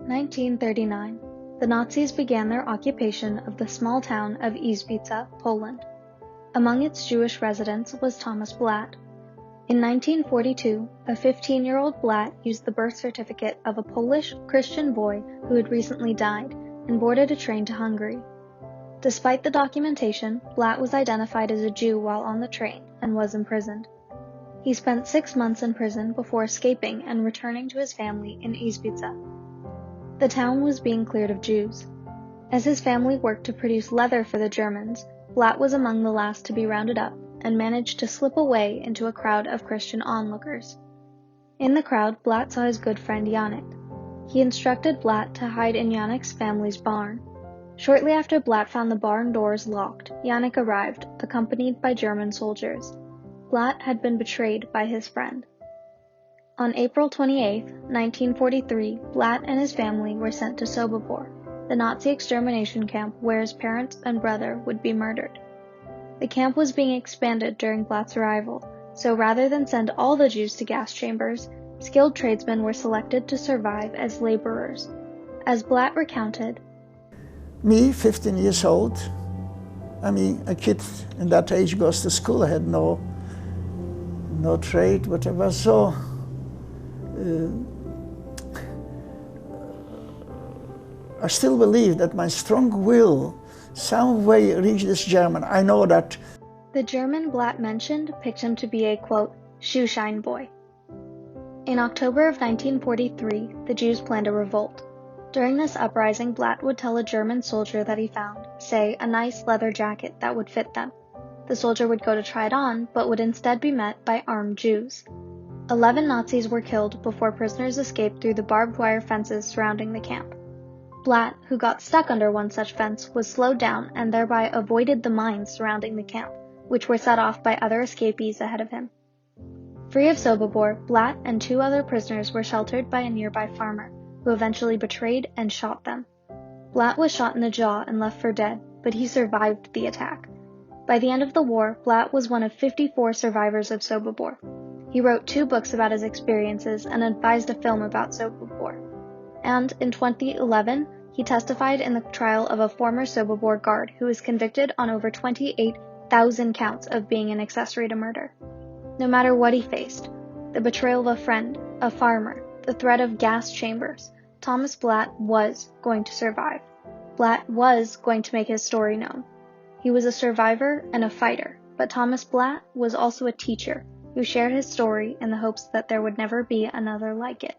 1939. The Nazis began their occupation of the small town of Izbica, Poland. Among its Jewish residents was Thomas Blatt. In 1942, a 15-year-old Blatt used the birth certificate of a Polish Christian boy who had recently died and boarded a train to Hungary. Despite the documentation, Blatt was identified as a Jew while on the train and was imprisoned. He spent 6 months in prison before escaping and returning to his family in Izbica. The town was being cleared of Jews. As his family worked to produce leather for the Germans, Blatt was among the last to be rounded up and managed to slip away into a crowd of Christian onlookers. In the crowd, Blatt saw his good friend Yannick. He instructed Blatt to hide in Yannick's family's barn. Shortly after Blatt found the barn doors locked, Yannick arrived, accompanied by German soldiers. Blatt had been betrayed by his friend. On April 28, 1943, Blatt and his family were sent to Sobibor, the Nazi extermination camp where his parents and brother would be murdered. The camp was being expanded during Blatt's arrival, so rather than send all the Jews to gas chambers, skilled tradesmen were selected to survive as laborers. As Blatt recounted, me, 15 years old, a kid in that age goes to school, I had no trade, whatever, so I still believe that my strong will some way reached this German. I know that. The German Blatt mentioned picked him to be a, quote, shoeshine boy. In October of 1943, the Jews planned a revolt. During this uprising, Blatt would tell a German soldier that he found, say, a nice leather jacket that would fit them. The soldier would go to try it on, but would instead be met by armed Jews. 11 Nazis were killed before prisoners escaped through the barbed wire fences surrounding the camp. Blatt, who got stuck under one such fence, was slowed down and thereby avoided the mines surrounding the camp, which were set off by other escapees ahead of him. Free of Sobibor, Blatt and 2 other prisoners were sheltered by a nearby farmer, who eventually betrayed and shot them. Blatt was shot in the jaw and left for dead, but he survived the attack. By the end of the war, Blatt was one of 54 survivors of Sobibor. He wrote 2 books about his experiences and advised a film about Sobibor. And in 2011, he testified in the trial of a former Sobibor guard who was convicted on over 28,000 counts of being an accessory to murder. No matter what he faced, the betrayal of a friend, a farmer, the threat of gas chambers, Thomas Blatt was going to survive. Blatt was going to make his story known. He was a survivor and a fighter, but Thomas Blatt was also a teacher who shared his story in the hopes that there would never be another like it.